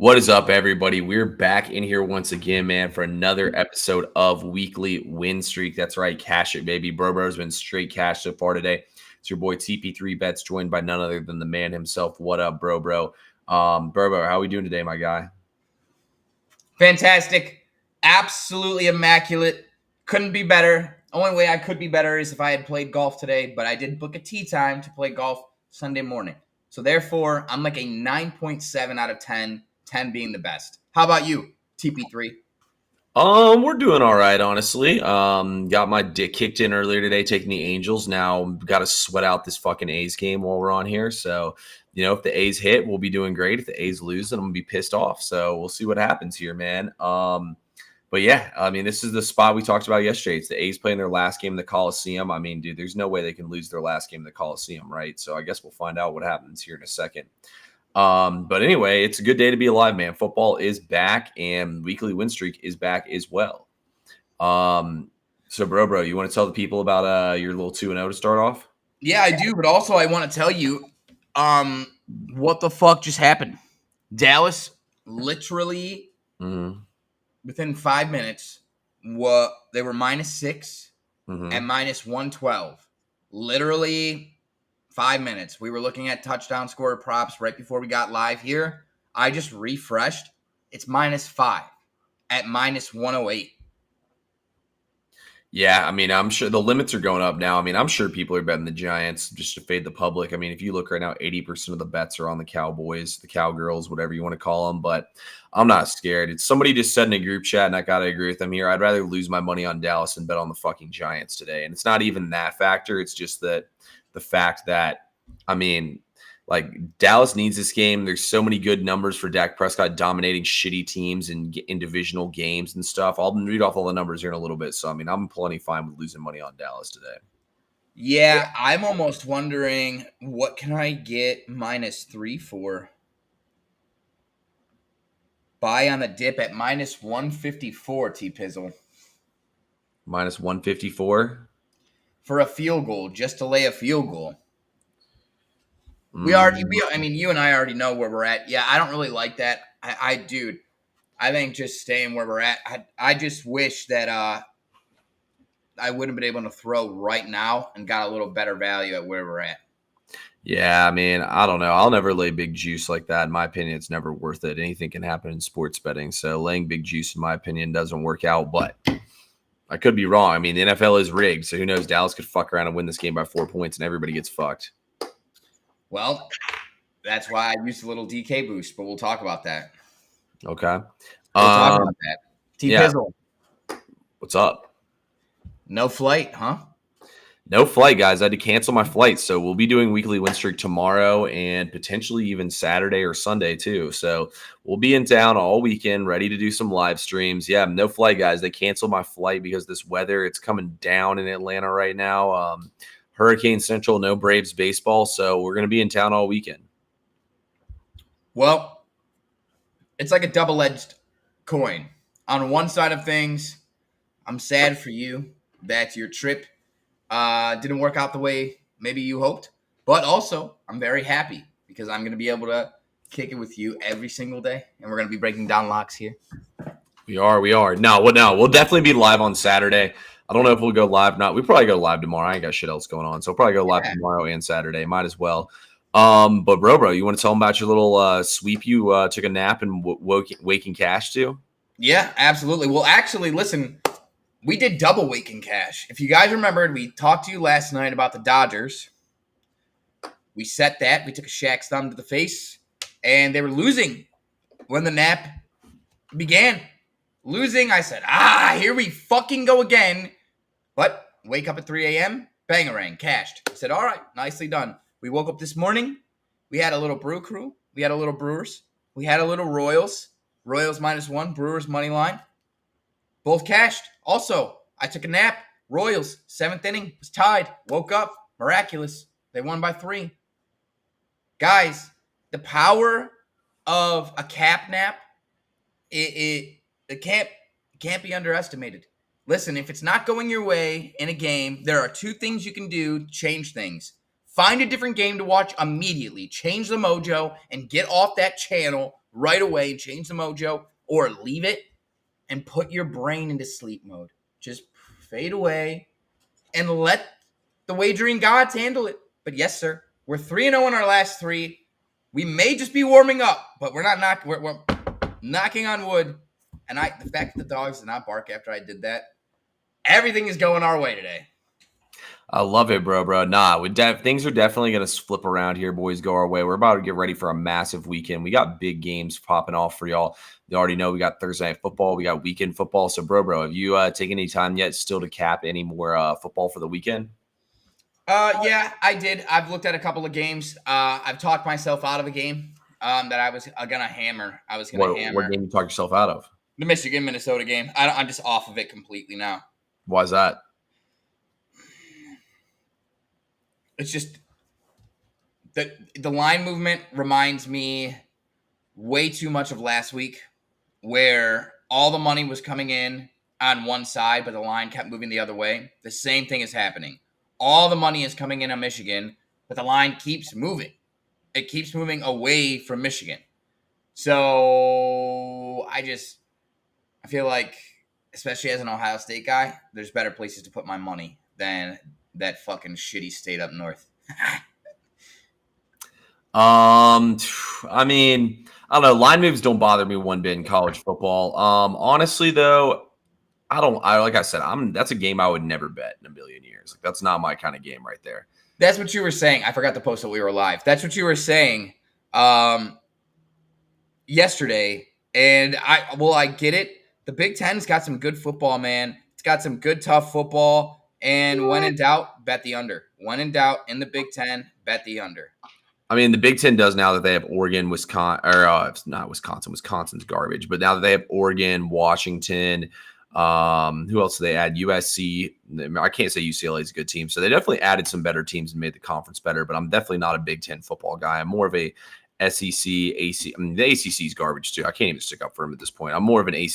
What is up, everybody? We're back in here once again, man, for another episode of Weekly Win Streak. That's right, cash it, baby. Bro's been straight cash so far today. It's your boy CP3 Bets, joined by none other than the man himself. What up, bro? Bro, how are we doing today, my guy? Fantastic. Absolutely immaculate. Couldn't be better. Only way I could be better is if I had played golf today, but I did book a tee time to play golf Sunday morning. So therefore, I'm like a 9.7 out of 10, 10 being the best. How about you, TP3? We're doing all right, honestly. Got my dick kicked in earlier today, taking the Angels. Now got to sweat out this fucking A's game while we're on here. So, if the A's hit, we'll be doing great. If the A's lose, then I'm gonna be pissed off. So we'll see what happens here, man. But yeah, I mean, this is the spot we talked about yesterday. It's the A's playing their last game in the Coliseum. I mean, dude, there's no way they can lose their last game in the Coliseum, right? So I guess we'll find out what happens here in a second. But anyway, it's a good day to be alive, man. Football is back and weekly win streak is back as well. So bro, you want to tell the people about your little 2-0 to start off? Yeah, I do, but also I want to tell you what the fuck just happened. Dallas literally within 5 minutes they were -6 and -112. Literally 5 minutes. We were looking at touchdown score props right before we got live here. I just refreshed. It's -5 at -108. Yeah, I mean, I'm sure the limits are going up now. I mean, I'm sure people are betting the Giants just to fade the public. I mean, if you look right now, 80% of the bets are on the Cowboys, the Cowgirls, whatever you want to call them. But I'm not scared. It's somebody just said in a group chat, and I got to agree with them here. I'd rather lose my money on Dallas and bet on the fucking Giants today. And it's not even that factor. It's just that the fact that, I mean, like Dallas needs this game. There's so many good numbers for Dak Prescott dominating shitty teams in divisional games and stuff. I'll read off all the numbers here in a little bit. So, I mean, I'm plenty fine with losing money on Dallas today. Yeah, I'm almost wondering what can I get -3 for? Buy on the dip at -154, T-Pizzle. -154? For a field goal, just to lay a field goal. You and I already know where we're at. Yeah, I don't really like that. Dude, I think just staying where we're at. I just wish that I would have been able to throw right now and got a little better value at where we're at. Yeah, I mean, I don't know. I'll never lay big juice like that. In my opinion, it's never worth it. Anything can happen in sports betting. So laying big juice, in my opinion, doesn't work out. But I could be wrong. I mean, the NFL is rigged. So who knows? Dallas could fuck around and win this game by 4 points and everybody gets fucked. Well, that's why I used a little DK boost, but we'll talk about that. Okay. We'll talk about that. T-Pizzle. Yeah. What's up? No flight, huh? No flight, guys. I had to cancel my flight. So we'll be doing weekly win streak tomorrow and potentially even Saturday or Sunday too. So we'll be in town all weekend, ready to do some live streams. Yeah, no flight, guys. They canceled my flight because this weather, it's coming down in Atlanta right now. Hurricane Central, no Braves baseball. So we're going to be in town all weekend. Well, it's like a double-edged coin. On one side of things, I'm sad for you that your trip didn't work out the way maybe you hoped. But also, I'm very happy because I'm going to be able to kick it with you every single day. And we're going to be breaking down locks here. We are. No, we'll definitely be live on Saturday. I don't know if we'll go live. We probably go live tomorrow. I ain't got shit else going on. So we'll probably go live tomorrow and Saturday. Might as well. But bro, you want to tell them about your little sweep you took a nap and waking cash to? Yeah, absolutely. Well, actually, listen, we did double waking cash. If you guys remembered, we talked to you last night about the Dodgers. We set that. We took a Shaq's thumb to the face, and they were losing when the nap began. Losing, I said, here we fucking go again. But wake up at 3 a.m., bangarang, cashed. I said, all right, nicely done. We woke up this morning. We had a little brew crew. We had a little Brewers. We had a little Royals. Royals -1, Brewers money line. Both cashed. Also, I took a nap. Royals, 7th inning, was tied. Woke up. Miraculous. They won by 3. Guys, the power of a cap nap, it can't be underestimated. Listen, if it's not going your way in a game, there are 2 things you can do to change things. Find a different game to watch immediately. Change the mojo and get off that channel right away, change the mojo, or leave it and put your brain into sleep mode. Just fade away and let the wagering gods handle it. But yes, sir, we're 3-0 in our last 3. We may just be warming up, but we're not we're knocking on wood. And the fact that the dogs did not bark after I did that, everything is going our way today. I love it, bro. Nah, things are definitely going to flip around here. Boys, go our way. We're about to get ready for a massive weekend. We got big games popping off for y'all. You already know we got Thursday night football. We got weekend football. So, bro, have you taken any time yet still to cap any more football for the weekend? Yeah, I did. I've looked at a couple of games. I've talked myself out of a game that I was gonna hammer. What game you talk yourself out of? The Michigan-Minnesota game. I'm just off of it completely now. Why is that? It's just the line movement reminds me way too much of last week, where all the money was coming in on one side, but the line kept moving the other way. The same thing is happening. All the money is coming in on Michigan, but the line keeps moving. It keeps moving away from Michigan. So I feel like, especially as an Ohio State guy, there's better places to put my money than that fucking shitty state up north. I mean, I don't know. Line moves don't bother me one bit in college football. Honestly, though, like I said, that's a game I would never bet in a million years. Like, that's not my kind of game right there. That's what you were saying. I forgot to post that we were live. That's what you were saying yesterday. And I get it. The Big Ten's got some good football, man. It's got some good, tough football. And when in doubt, bet the under. When in doubt, in the Big Ten, bet the under. I mean, the Big Ten does now that they have Oregon, Wisconsin, or it's not Wisconsin. Wisconsin's garbage. But now that they have Oregon, Washington, who else do they add? USC. I can't say UCLA is a good team. So they definitely added some better teams and made the conference better. But I'm definitely not a Big Ten football guy. I'm more of a SEC, AC. I mean, the ACC is garbage too. I can't even stick up for them at this point. I'm more of an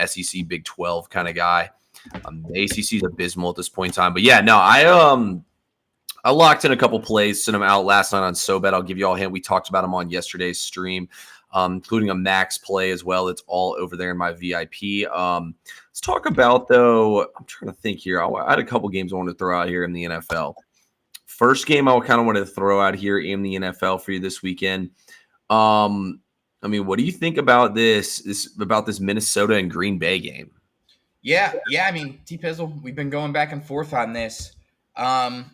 SEC, Big 12 kind of guy. The ACC is abysmal at this point in time. But yeah, no, I locked in a couple plays, sent them out last night on SoBet. I'll give you all a hint. We talked about them on yesterday's stream, including a max play as well. It's all over there in my VIP. Let's talk about, though, I'm trying to think here. I had a couple games I wanted to throw out here in the NFL. First game I kind of wanted to throw out here in the NFL for you this weekend. I mean, what do you think about this Minnesota and Green Bay game? Yeah. I mean, T-Pizzle, we've been going back and forth on this. I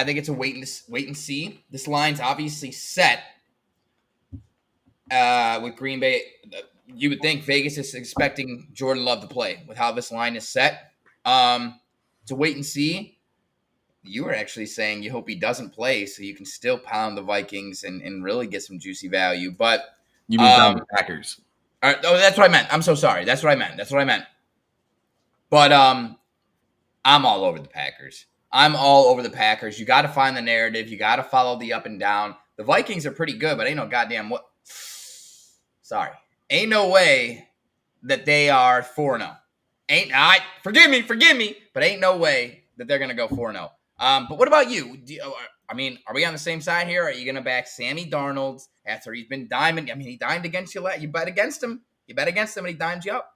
think it's a wait and see. This line's obviously set with Green Bay. You would think Vegas is expecting Jordan Love to play with how this line is set. It's a wait and see. You were actually saying you hope he doesn't play so you can still pound the Vikings and really get some juicy value. But you mean pound the Packers? That's what I meant. I'm so sorry. That's what I meant. But I'm all over the Packers. You got to find the narrative. You got to follow the up and down. The Vikings are pretty good, but ain't no goddamn what. Sorry, ain't no way that they are 4-0. Forgive me, but ain't no way that they're gonna go 4-0. But what about you? I mean, are we on the same side here? Are you gonna back Sammy Darnold after he's been diming? I mean, he dimed against you. You bet against him. And he dimed you up.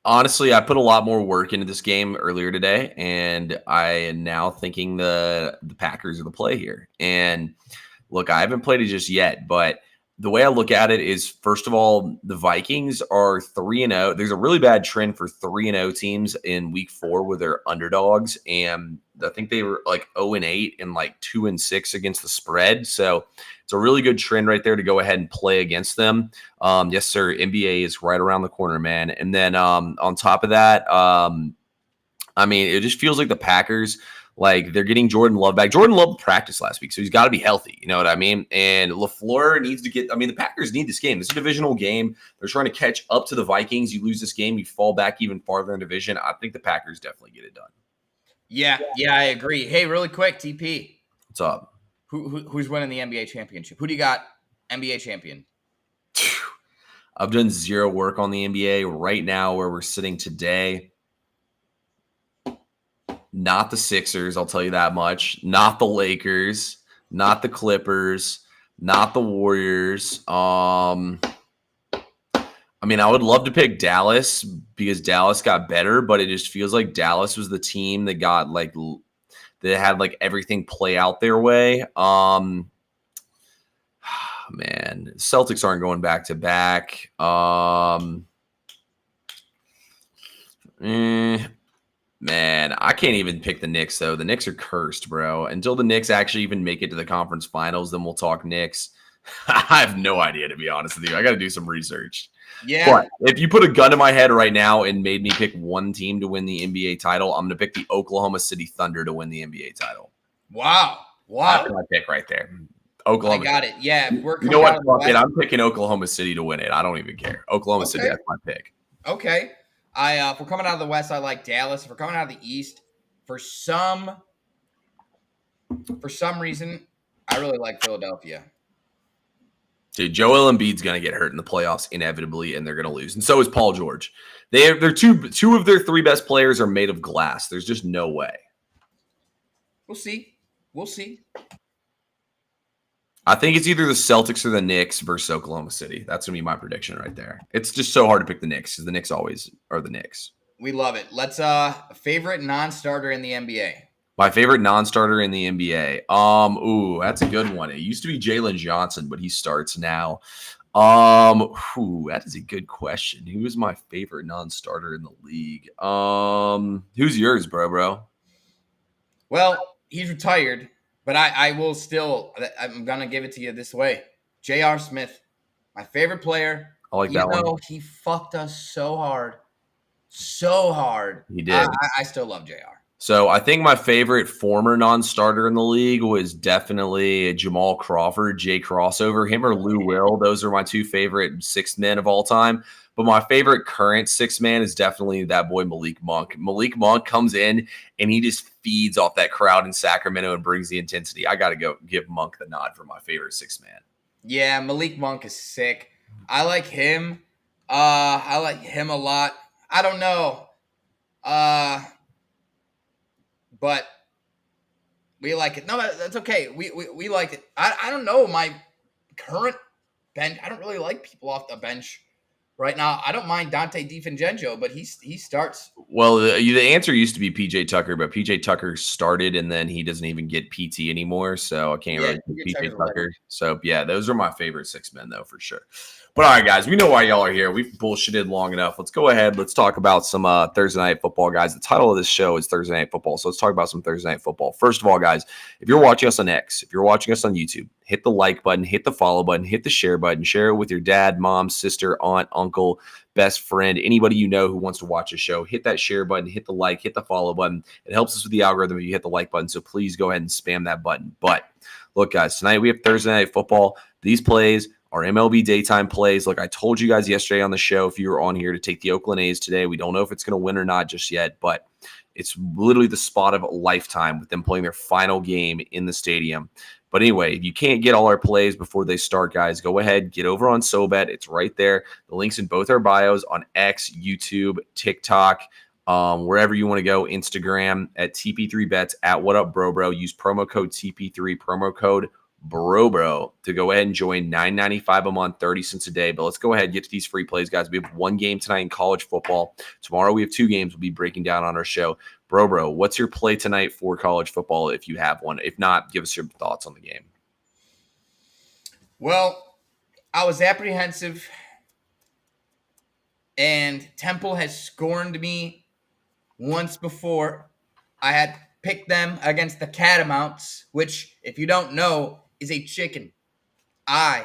Honestly, I put a lot more work into this game earlier today, and I am now thinking the Packers are the play here. And look, I haven't played it just yet, but the way I look at it is, first of all, the Vikings are 3-0. There's a really bad trend for 3-0 teams in week 4 where they're underdogs, and I think they were like 0-8 and like 2-6 against the spread. So it's a really good trend right there to go ahead and play against them. Yes, sir. NBA is right around the corner, man. And then on top of that, I mean, it just feels like the Packers, like, they're getting Jordan Love back. Jordan Love practiced last week, so he's got to be healthy. You know what I mean? And LaFleur needs to get – I mean, the Packers need this game. This is a divisional game. They're trying to catch up to the Vikings. You lose this game, you fall back even farther in division. I think the Packers definitely get it done. Yeah, I agree. Hey, really quick, TP. What's up? Who's winning the NBA championship? Who do you got NBA champion? I've done zero work on the NBA right now where we're sitting today. Not the Sixers, I'll tell you that much. Not the Lakers. Not the Clippers. Not the Warriors. I mean, I would love to pick Dallas because Dallas got better, but it just feels like Dallas was the team that got like that had like everything play out their way. Man, Celtics aren't going back to back. Man, I can't even pick the Knicks though. The Knicks are cursed, bro. Until the Knicks actually even make it to the conference finals, then we'll talk Knicks. I have no idea, to be honest with you. I got to do some research. Yeah. But if you put a gun to my head right now and made me pick one team to win the NBA title, I'm going to pick the Oklahoma City Thunder to win the NBA title. Wow. That's my pick right there. Oklahoma. I got it. Yeah. You know what? Fuck it. I'm picking Oklahoma City to win it. I don't even care. Oklahoma City, that's my pick. Okay. If we're coming out of the West, I like Dallas. If we're coming out of the East, for some reason, I really like Philadelphia. Dude, Joel Embiid's going to get hurt in the playoffs inevitably, and they're going to lose. And so is Paul George. They're two of their three best players are made of glass. There's just no way. We'll see. I think it's either the Celtics or the Knicks versus Oklahoma City. That's going to be my prediction right there. It's just so hard to pick the Knicks because the Knicks always are the Knicks. We love it. Let's favorite non-starter in the NBA. My favorite non-starter in the NBA. That's a good one. It used to be Jalen Johnson, but he starts now. That is a good question. Who is my favorite non-starter in the league? Who's yours, bro? Well, he's retired, but I will still. I'm gonna give it to you this way. J.R. Smith, my favorite player. I like that one. He fucked us so hard. He did. I still love J.R. So I think my favorite former non-starter in the league was definitely Jamal Crawford, Jay Crossover, him or Lou Will. Those are my two favorite sixth men of all time. But my favorite current sixth man is definitely that boy Malik Monk. Malik Monk comes in and he just feeds off that crowd in Sacramento and brings the intensity. I got to go give Monk the nod for my favorite sixth man. Yeah, Malik Monk is sick. I like him. I like him a lot. I don't know. But we like it. No, that's okay. We like it. I don't know. My current bench, I don't really like people off the bench right now. I don't mind Dante DiVincenzo, but he starts. Well, the answer used to be PJ Tucker, but PJ Tucker started and then he doesn't even get PT anymore. So I can't really pick PJ Tucker. So yeah, those are my favorite six men though, for sure. But all right, guys, we know why y'all are here. We've bullshitted long enough. Let's go ahead. Let's talk about some Thursday Night Football, guys. The title of this show is Thursday Night Football. So let's talk about some Thursday Night Football. First of all, guys, if you're watching us on X, if you're watching us on YouTube, hit the like button, hit the follow button, hit the share button, share it with your dad, mom, sister, aunt, uncle, best friend, anybody you know who wants to watch a show. Hit that share button, hit the like, hit the follow button. It helps us with the algorithm if you hit the like button. So please go ahead and spam that button. But look, guys, tonight we have Thursday Night Football. These plays are MLB daytime plays. Like I told you guys yesterday on the show, if you were on here to take the Oakland A's today, we don't know if it's going to win or not just yet, but it's literally the spot of a lifetime with them playing their final game in the stadium. But anyway, if you can't get all our plays before they start, guys, go ahead, get over on SoBet. It's right there. The link's in both our bios on X, YouTube, TikTok, wherever you want to go, Instagram at TP3Bets, at What Up Bro. Use promo code TP3, promo code Bro to go ahead and join. $9.95 a month, 30 cents a day. But let's go ahead and get to these free plays, guys. We have one game tonight in college football. Tomorrow we have two games we'll be breaking down on our show. Bro, what's your play tonight for college football if you have one? If not, give us your thoughts on the game. Well, I was apprehensive, and Temple has scorned me once before. I had picked them against the Catamounts, which, if you don't know, is a chicken. I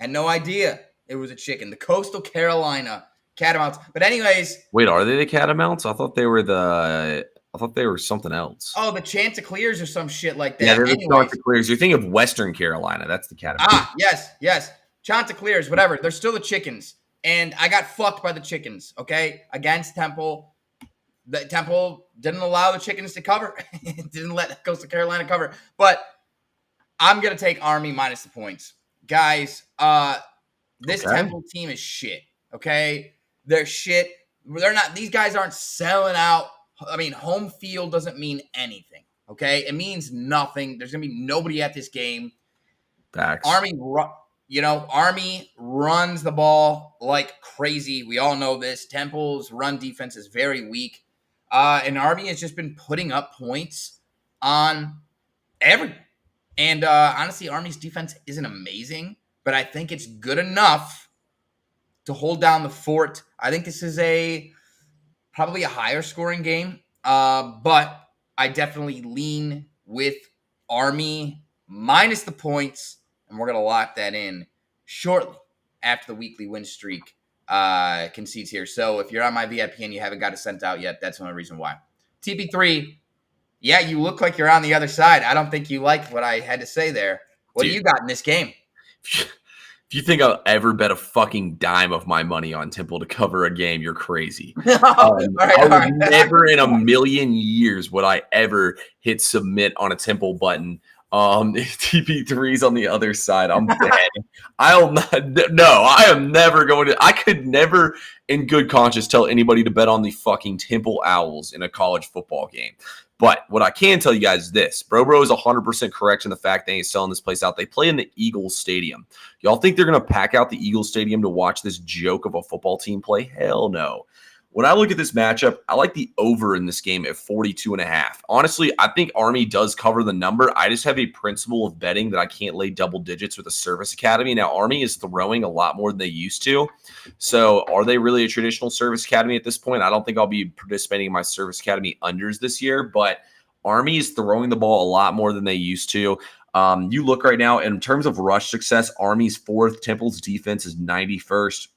had no idea it was a chicken. The Coastal Carolina Catamounts. But anyways. Wait, are they the Catamounts? I thought they were something else. Oh, the Chanticleers or some shit like that. Yeah, they're the Chanticleers. You're thinking of Western Carolina. That's the Catamounts. Yes. Chanticleers, whatever. They're still the chickens. And I got fucked by the chickens, okay? Against Temple. The Temple didn't allow the chickens to cover. Didn't let Coastal Carolina cover. But I'm going to take Army minus the points. Guys, this Temple team is shit, okay? They're shit. They're not. These guys aren't selling out. I mean, home field doesn't mean anything, okay? It means nothing. There's going to be nobody at this game. Facts. Army runs the ball like crazy. We all know this. Temple's run defense is very weak. And Army has just been putting up points on everyone. And honestly, Army's defense isn't amazing, but I think it's good enough to hold down the fort. I think this is probably a higher scoring game, but I definitely lean with Army minus the points, and we're going to lock that in shortly after the weekly win streak concedes here. So if you're on my VIP and you haven't got it sent out yet, that's the only reason why. TP3, yeah, you look like you're on the other side. I don't think you liked what I had to say there. What do you got in this game? If you think I'll ever bet a fucking dime of my money on Temple to cover a game, you're crazy. Never in a million years would I ever hit submit on a Temple button. TP3's on the other side. I'm dead. I am never going to. I could never, in good conscience, tell anybody to bet on the fucking Temple Owls in a college football game. But what I can tell you guys is this. Bro is 100% correct in the fact they ain't selling this place out. They play in the Eagles Stadium. Y'all think they're going to pack out the Eagles Stadium to watch this joke of a football team play? Hell no. When I look at this matchup, I like the over in this game at 42.5. Honestly, I think Army does cover the number. I just have a principle of betting that I can't lay double digits with a service academy. Now, Army is throwing a lot more than they used to. So are they really a traditional service academy at this point? I don't think I'll be participating in my service academy unders this year, but Army is throwing the ball a lot more than they used to. You look right now, in terms of rush success, Army's 4th, Temple's defense is 91st.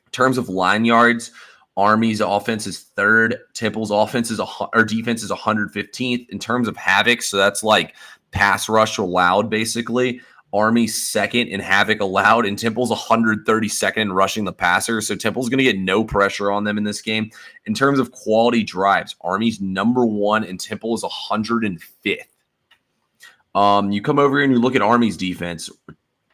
In terms of line yards, Army's offense is 3rd. Temple's defense is 115th. In terms of havoc, so that's like pass rush allowed, basically. Army's 2nd in havoc allowed, and Temple's 132nd in rushing the passer. So Temple's going to get no pressure on them in this game. In terms of quality drives, Army's number 1, and Temple is 105th. You come over here and you look at Army's defense.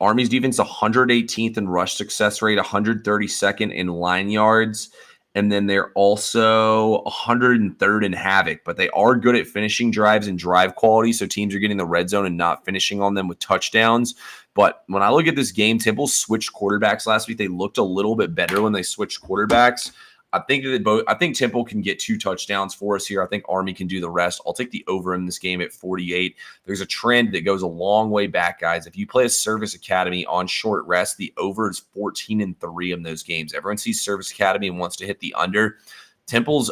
Army's defense 118th in rush success rate, 132nd in line yards. And then they're also 103rd in havoc, but they are good at finishing drives and drive quality. So teams are getting the red zone and not finishing on them with touchdowns. But when I look at this game, Temple switched quarterbacks last week. They looked a little bit better when they switched quarterbacks. I think Temple can get 2 touchdowns for us here. I think Army can do the rest. I'll take the over in this game at 48. There's a trend that goes a long way back, guys. If you play a service academy on short rest, the over is 14-3 in those games. Everyone sees service academy and wants to hit the under. Temple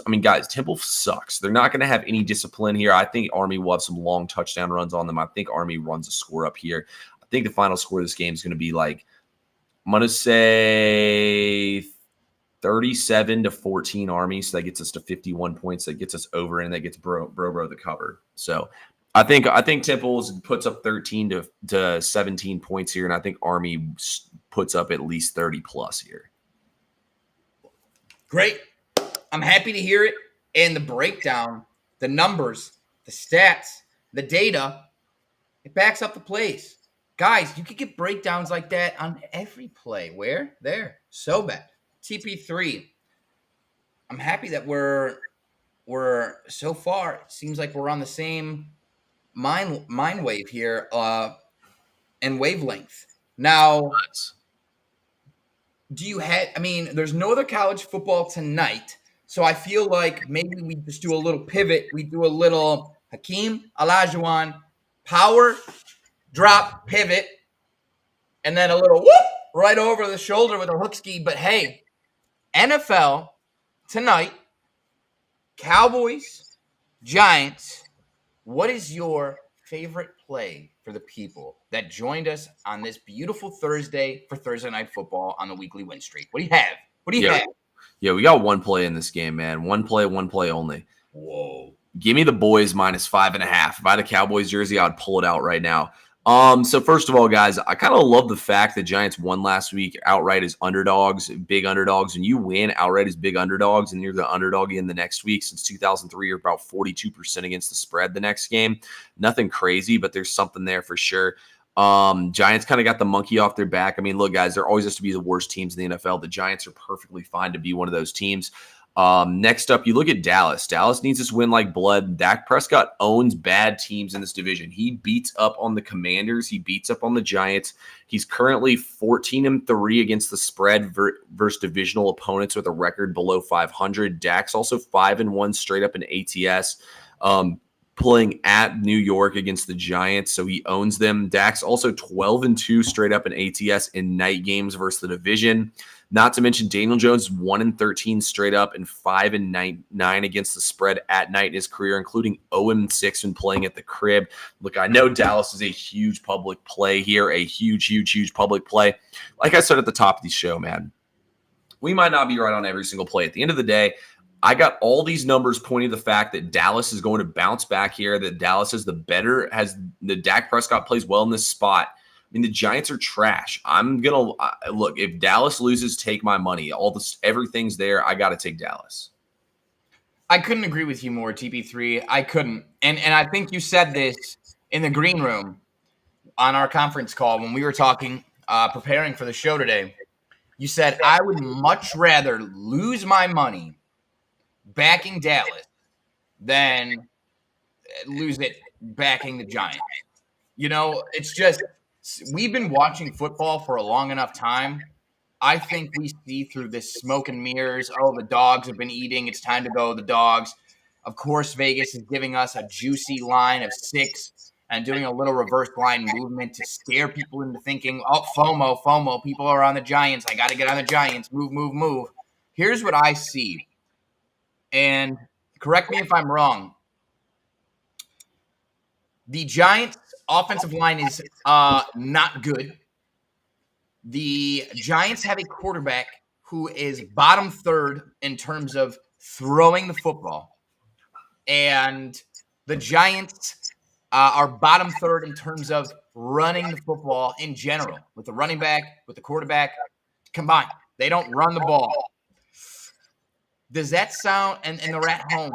sucks. They're not going to have any discipline here. I think Army will have some long touchdown runs on them. I think Army runs a score up here. I think the final score of this game is going to be like, I'm going to say 37-14 Army, so that gets us to 51 points. That gets us over, and that gets bro the cover. So I think Temple puts up 13 to 17 points here, and I think Army puts up at least 30 plus here. Great. I'm happy to hear it. And the breakdown, the numbers, the stats, the data, it backs up the plays. Guys, you could get breakdowns like that on every play. Where? There. So bad. TP3, I'm happy that we're so far, it seems like we're on the same mind wave here and wavelength. Now, there's no other college football tonight, so I feel like maybe we just do a little pivot. We do a little Hakeem Olajuwon power drop pivot, and then a little whoop right over the shoulder with a hook ski. But hey, NFL tonight, Cowboys, Giants. What is your favorite play for the people that joined us on this beautiful Thursday for Thursday Night Football on the weekly win streak? What do you have? What do you have? Yeah, we got one play in this game, man. One play only. Whoa. Give me the boys minus 5.5. If I had a Cowboys jersey, I'd pull it out right now. So first of all, guys, I kind of love the fact that Giants won last week outright as underdogs, big underdogs. When you win outright as big underdogs and you're the underdog again the next week, since 2003, you're about 42% against the spread the next game. Nothing crazy, but there's something there for sure. Giants kind of got the monkey off their back. I mean, look, guys, there always has to be the worst teams in the NFL. The Giants are perfectly fine to be one of those teams. Next up, you look at Dallas. Dallas needs this win like blood. Dak Prescott owns bad teams in this division. He beats up on the Commanders. He beats up on the Giants. He's currently 14-3 against the spread versus divisional opponents with a record below 500. Dak's also 5-1 straight up in ATS. Playing at New York against the Giants, so he owns them. Dak's also 12-2 straight up in ATS in night games versus the division. Not to mention Daniel Jones 1-13 straight up and 5-9 against the spread at night in his career, including 0-6 when playing at the crib. Look, I know Dallas is a huge public play here, a huge public play. Like I said at the top of the show, man, we might not be right on every single play. At the end of the day, I got all these numbers pointing to the fact that Dallas is going to bounce back here, that Dallas is the Dak Prescott plays well in this spot. I mean, the Giants are trash. I'm going to look, if Dallas loses, take my money. Everything's there. I got to take Dallas. I couldn't agree with you more, TP3. I couldn't. And I think you said this in the green room on our conference call when we were talking, preparing for the show today. You said, I would much rather lose my money backing Dallas than lose it backing the Giants. You know, it's just, we've been watching football for a long enough time. I think we see through this smoke and mirrors. Oh, the dogs have been eating. It's time to go, the dogs. Of course, Vegas is giving us a juicy line of 6 and doing a little reverse line movement to scare people into thinking, oh, FOMO. People are on the Giants. I got to get on the Giants. Move. Here's what I see. And correct me if I'm wrong. The Giants' offensive line is not good. The Giants have a quarterback who is bottom third in terms of throwing the football. And the Giants are bottom third in terms of running the football in general. With the running back, with the quarterback combined. They don't run the ball. Does that sound, and they're at home,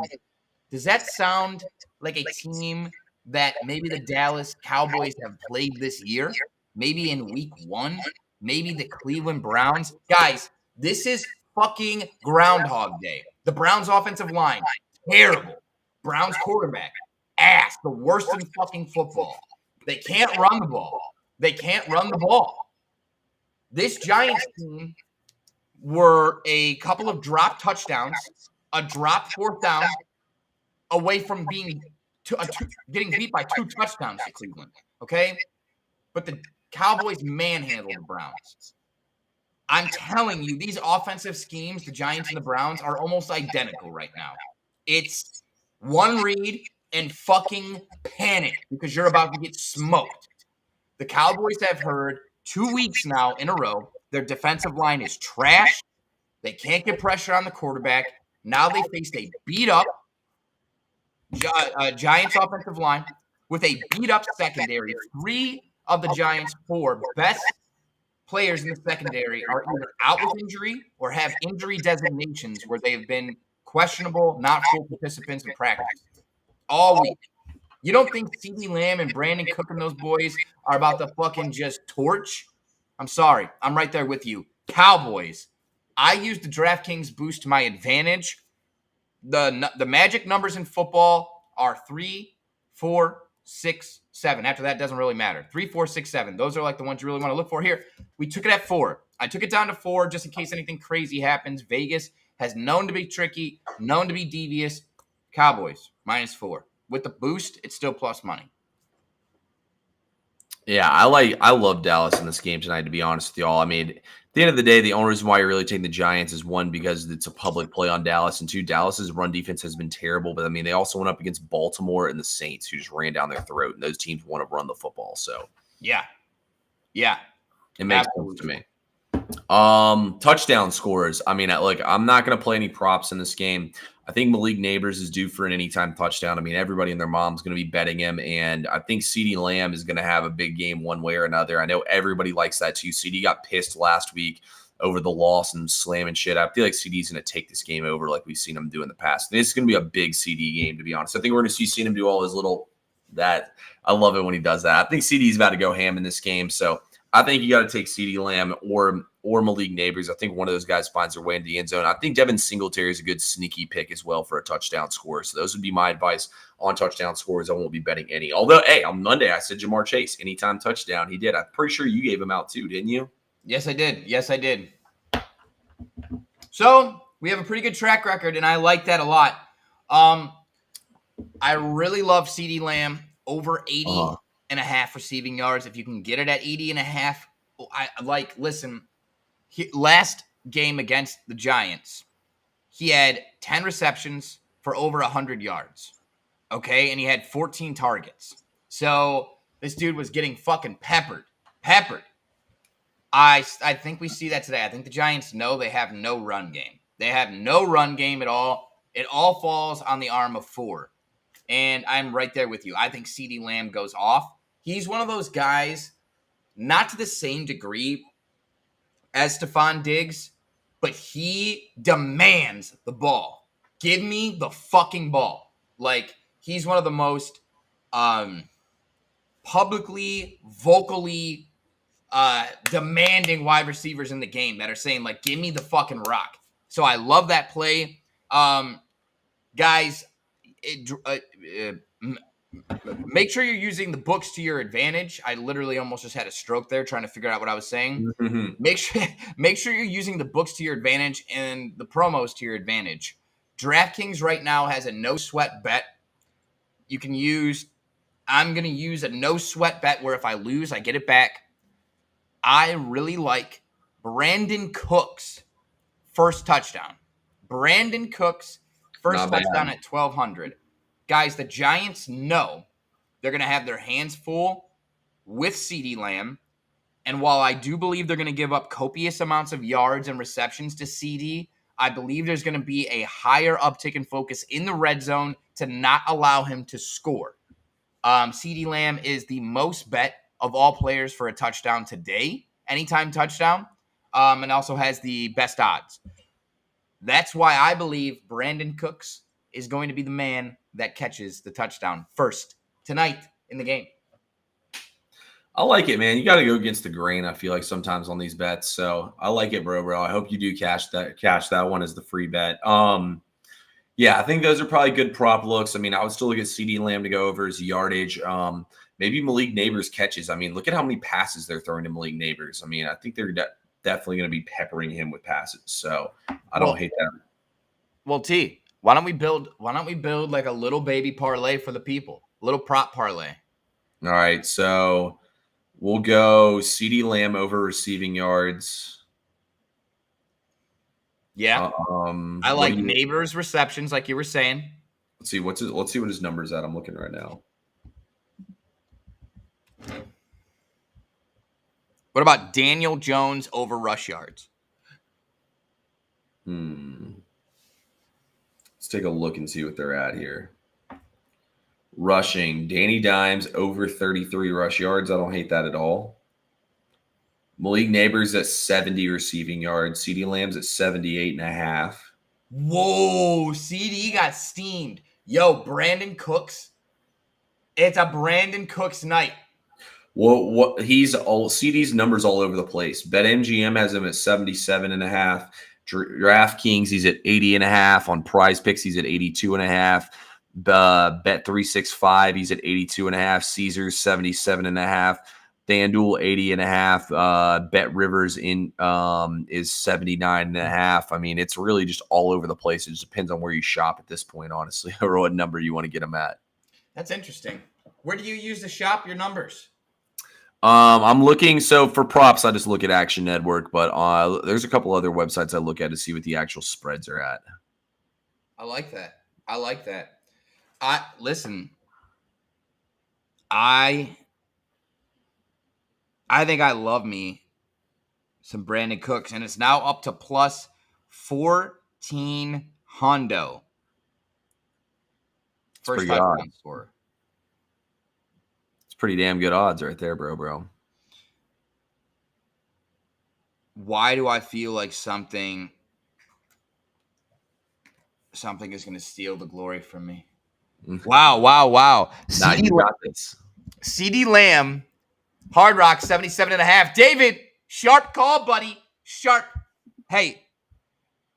does that sound like a team that maybe the Dallas Cowboys have played this year? Maybe in week 1? Maybe the Cleveland Browns? Guys, this is fucking Groundhog Day. The Browns offensive line, terrible. Browns quarterback, ass, the worst in fucking football. They can't run the ball. This Giants team were a couple of drop touchdowns, a drop 4th down away from being getting beat by 2 touchdowns to Cleveland, okay? But the Cowboys manhandled the Browns. I'm telling you, these offensive schemes, the Giants and the Browns, are almost identical right now. It's one read and fucking panic because you're about to get smoked. The Cowboys have heard 2 weeks now in a row their defensive line is trash. They can't get pressure on the quarterback. Now they face a beat-up Giants offensive line with a beat-up secondary. 3 of the Giants' 4 best players in the secondary are either out with injury or have injury designations where they have been questionable, not full participants in practice all week. You don't think CeeDee Lamb and Brandon Cook and those boys are about to fucking just torch? I'm sorry. I'm right there with you. Cowboys. I use the DraftKings boost to my advantage. The magic numbers in football are 3, 4, 6, 7. After that, it doesn't really matter. 3, 4, 6, 7. Those are like the ones you really want to look for here. We took it at 4. I took it down to 4 just in case anything crazy happens. Vegas has known to be tricky, known to be devious. Cowboys, -4. With the boost, it's still plus money. Yeah, I love Dallas in this game tonight, to be honest with y'all. I mean, at the end of the day, the only reason why you're really taking the Giants is 1, because it's a public play on Dallas, and 2, Dallas's run defense has been terrible. But I mean, they also went up against Baltimore and the Saints, who just ran down their throat, and those teams want to run the football. So yeah, it makes sense to me. Touchdown scores. I mean, look, I'm not going to play any props in this game. I think Malik Neighbors is due for an anytime touchdown. I mean, everybody and their mom's going to be betting him, and I think CeeDee Lamb is going to have a big game one way or another. I know everybody likes that too. CeeDee got pissed last week over the loss and slamming shit. I feel like CeeDee's going to take this game over like we've seen him do in the past. This is going to be a big CeeDee game, to be honest. I think we're going to see him do all his little that. I love it when he does that. I think CeeDee's about to go ham in this game, so I think you got to take CeeDee Lamb or Malik Neighbors. I think one of those guys finds their way into the end zone. I think Devin Singletary is a good sneaky pick as well for a touchdown score. So those would be my advice on touchdown scores. I won't be betting any. Although, hey, on Monday I said Jamar Chase anytime touchdown. He did. I'm pretty sure you gave him out too, didn't you? Yes, I did. Yes, I did. So we have a pretty good track record, and I like that a lot. I really love CeeDee Lamb over 80 and a half receiving yards. If you can get it at 80 and a half, listen, last game against the Giants, he had 10 receptions for over 100 yards. Okay, and he had 14 targets. So this dude was getting fucking peppered. I think we see that today. I think the Giants know they have no run game. They have no run game at all. It all falls on the arm of 4. And I'm right there with you. I think CeeDee Lamb goes off. He's one of those guys, not to the same degree as Stephon Diggs, but he demands the ball. Give me the fucking ball. Like, he's one of the most publicly, vocally demanding wide receivers in the game that are saying, like, give me the fucking rock. So I love that play. Guys, make sure you're using the books to your advantage. I literally almost just had a stroke there trying to figure out what I was saying. Mm-hmm. Make sure you're using the books to your advantage and the promos to your advantage. DraftKings right now has a no sweat bet. You can use. I'm going to use a no sweat bet where if I lose, I get it back. I really like Brandon Cooks' first touchdown. Brandon Cooks' first touchdown at 1,200. Guys, the Giants know they're going to have their hands full with CeeDee Lamb. And while I do believe they're going to give up copious amounts of yards and receptions to CeeDee, I believe there's going to be a higher uptick in focus in the red zone to not allow him to score. CeeDee Lamb is the most bet of all players for a touchdown today, anytime touchdown, and also has the best odds. That's why I believe Brandon Cooks is going to be the man that catches the touchdown first tonight in the game. I like it, man. You got to go against the grain, I feel like, sometimes on these bets. So I like it, bro. I hope you do cash that one as the free bet. Yeah, I think those are probably good prop looks. I mean, I would still look at CeeDee Lamb to go over his yardage. Maybe Malik Neighbors catches. I mean, look at how many passes they're throwing to Malik Neighbors. I mean, I think they're definitely going to be peppering him with passes. So I don't hate that. Well, T, why don't we build like a little baby parlay for the people? A little prop parlay. All right, so we'll go CeeDee Lamb over receiving yards. Yeah, I like Neighbors receptions, like you were saying. Let's see what his numbers at. I'm looking right now. What about Daniel Jones over rush yards? Let's take a look and see what they're at here. Rushing, Danny Dimes over 33 rush yards. I don't hate that at all. Malik Neighbors at 70 receiving yards. CeeDee Lamb's at 78.5. Whoa, CeeDee got steamed. Yo, Brandon Cooks. It's a Brandon Cooks night. Well, CeeDee's numbers all over the place. BetMGM has him at 77.5. DraftKings, he's at 80.5. On Prize Picks, he's at 82.5. Bet365, he's at 82.5. Caesars, 77.5. FanDuel 80.5. Bet Rivers is 79.5. I mean, it's really just all over the place. It just depends on where you shop at this point, honestly, or what number you want to get them at. That's interesting. Where do you use to shop your numbers? I'm looking. So for props, I just look at Action Network, but there's a couple other websites I look at to see what the actual spreads are at. I like that. I think I love me some Brandon Cooks, and it's now up to plus 14 hundo. First touchdown score. It's pretty damn good odds right there, bro. Why do I feel like something is going to steal the glory from me? Wow. Now you got this. CeeDee Lamb Hard Rock, 77.5. David, sharp call, buddy. Sharp. Hey,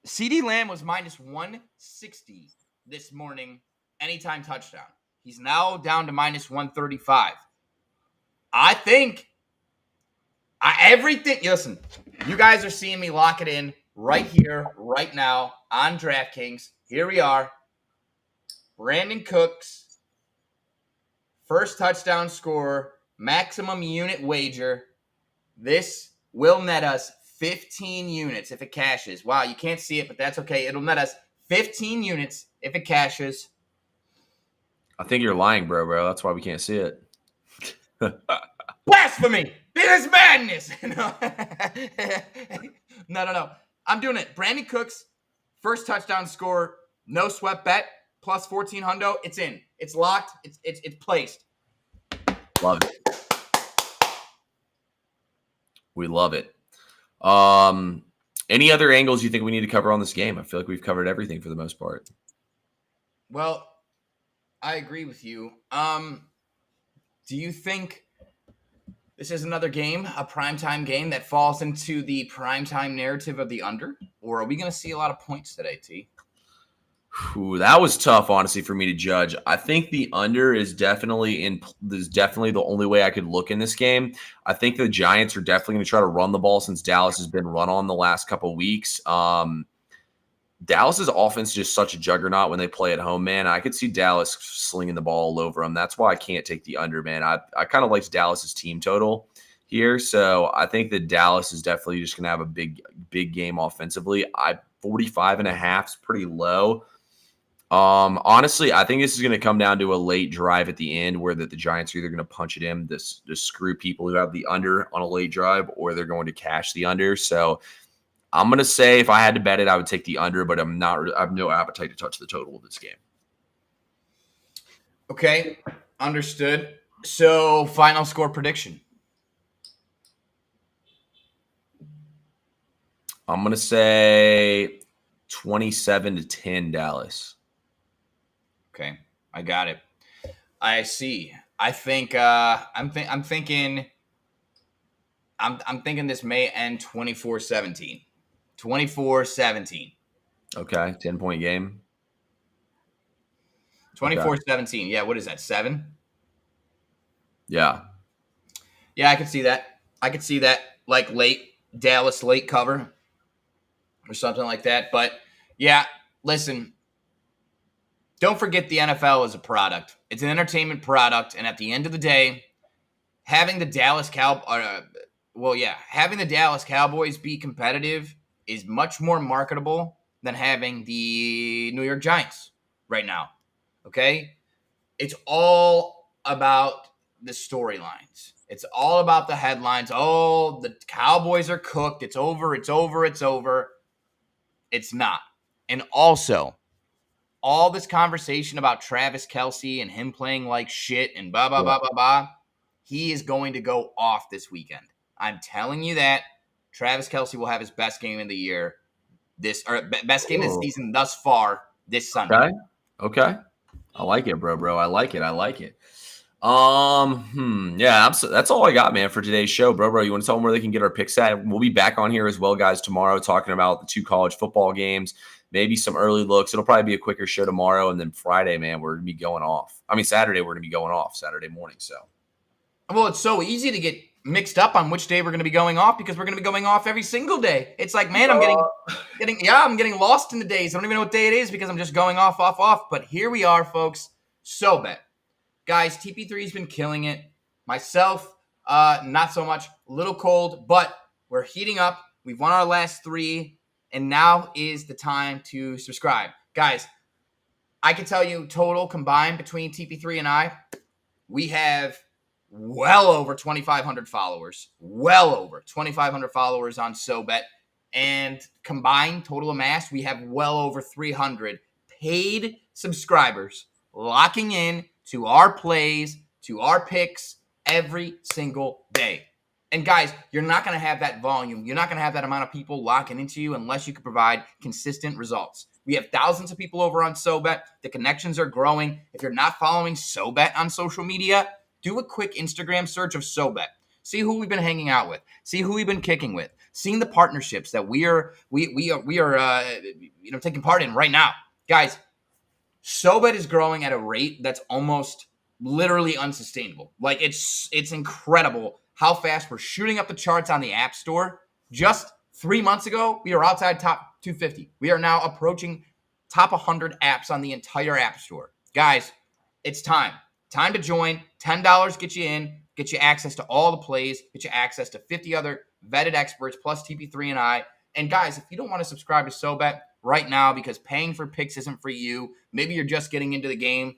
CD Lamb was minus 160 this morning, anytime touchdown. He's now down to minus 135. I think everything. Listen, you guys are seeing me lock it in right here, right now on DraftKings. Here we are. Brandon Cooks, first touchdown scorer, maximum unit wager. This will net us 15 units if it cashes. Wow, you can't see it, but that's okay. It'll net us 15 units if it cashes. I think you're lying, bro. That's why we can't see it. Blasphemy! This is madness! No. I'm doing it. Brandon Cooks, first touchdown score, no sweat bet, plus 1400. It's in. It's locked. It's placed. Love it. We love it. Any other angles you think we need to cover on this game? I feel like we've covered everything for the most part. Well, I agree with you. Do you think this is another game, a primetime game that falls into the primetime narrative of the under? Or are we going to see a lot of points today, T? Ooh, that was tough, honestly, for me to judge. I think the under is definitely the only way I could look in this game. I think the Giants are definitely going to try to run the ball since Dallas has been run on the last couple of weeks. Dallas's offense is just such a juggernaut when they play at home, man. I could see Dallas slinging the ball all over them. That's why I can't take the under, man. I kind of liked Dallas's team total here, so I think that Dallas is definitely just going to have a big game offensively. 45.5 is pretty low. Honestly, I think this is going to come down to a late drive at the end where the Giants are either going to punch it in to screw people who have the under on a late drive, or they're going to cash the under. So I'm going to say if I had to bet it, I would take the under, but I have no appetite to touch the total of this game. Okay, understood. So final score prediction. I'm going to say 27-10 Dallas. Okay, I got it. I see. I think I'm thinking this may end 24-17. 24-17. Okay, 10-point game. 24-17. Okay. Yeah, what is that? 7? Yeah. Yeah, I could see that. Like Dallas late cover or something like that. But yeah, listen, don't forget the NFL is a product. It's an entertainment product, and at the end of the day, having the Dallas Cowboys be competitive is much more marketable than having the New York Giants right now. Okay? It's all about the storylines. It's all about the headlines. Oh, the Cowboys are cooked. It's over. It's not. And also, all this conversation about Travis Kelce and him playing like shit and blah, blah, blah, blah, blah, he is going to go off this weekend. I'm telling you that. Travis Kelce will have his best game of the year, best game of the season thus far this Sunday. Okay. I like it, bro. I like it. Yeah, that's all I got, man, for today's show, bro. You want to tell them where they can get our picks at? We'll be back on here as well, guys, tomorrow talking about the 2 college football games, maybe some early looks. It'll probably be a quicker show tomorrow, and then Friday, man, we're gonna be going off. Saturday, we're gonna be going off Saturday morning. So, well, it's so easy to get mixed up on which day we're gonna be going off because we're gonna be going off every single day. It's like, man, I'm getting lost in the days. I don't even know what day it is because I'm just going off. But here we are, folks. SoBet. Guys, TP3's been killing it. Myself, not so much. A little cold, but we're heating up. We've won our last 3, and now is the time to subscribe. Guys, I can tell you total combined between TP3 and I, we have well over 2,500 followers. Well over 2,500 followers on SoBet. And combined total amassed, we have well over 300 paid subscribers locking in to our plays, to our picks every single day. And guys, you're not going to have that volume. You're not going to have that amount of people locking into you unless you can provide consistent results. We have thousands of people over on SoBet. The connections are growing. If you're not following SoBet on social media, do a quick Instagram search of SoBet. See who we've been hanging out with. See who we've been kicking with. Seeing the partnerships that we are taking part in right now. Guys, SoBet is growing at a rate that's almost literally unsustainable. Like it's incredible how fast we're shooting up the charts on the App Store. Just 3 months ago, we were outside top 250. We are now approaching top 100 apps on the entire App Store. Guys, it's time. Time to join. $10 get you in, get you access to all the plays, get you access to 50 other vetted experts plus TP3 and I. And guys, if you don't want to subscribe to SoBet right now because paying for picks isn't for you, maybe you're just getting into the game.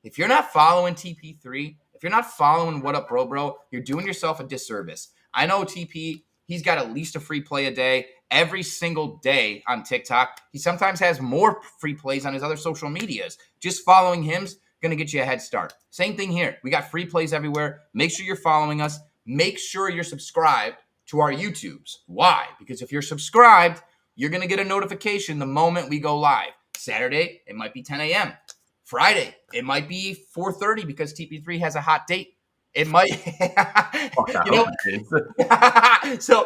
If you're not following TP3, if you're not following What Up Bro, you're doing yourself a disservice. I know TP, he's got at least a free play a day every single day on TikTok. He sometimes has more free plays on his other social medias. Just following him's going to get you a head start. Same thing here. We got free plays everywhere. Make sure you're following us. Make sure you're subscribed to our YouTubes. Why? Because if you're subscribed, you're going to get a notification the moment we go live. Saturday, it might be 10 a.m. Friday, it might be 4:30 because TP3 has a hot date. It might, So,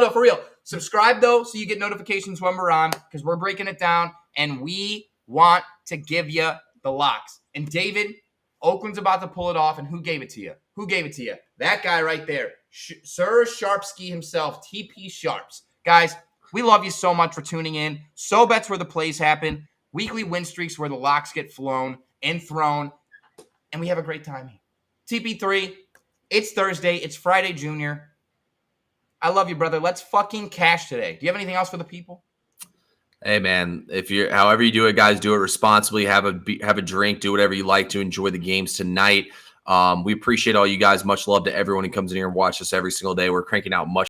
for real. Subscribe, though, so you get notifications when we're on because we're breaking it down, and we want to give you the locks. And David, Oakland's about to pull it off, and who gave it to you? Who gave it to you? That guy right there, Sir Sharpski himself, TP Sharps. Guys, we love you so much for tuning in. SoBet's where the plays happen. Weekly win streaks where the locks get flown and thrown, and we have a great time here. TP3, it's Thursday. It's Friday, Junior. I love you, brother. Let's fucking cash today. Do you have anything else for the people? Hey, man, if you're however you do it, guys, do it responsibly. Have a drink. Do whatever you like to enjoy the games tonight. We appreciate all you guys. Much love to everyone who comes in here and watches us every single day. We're cranking out much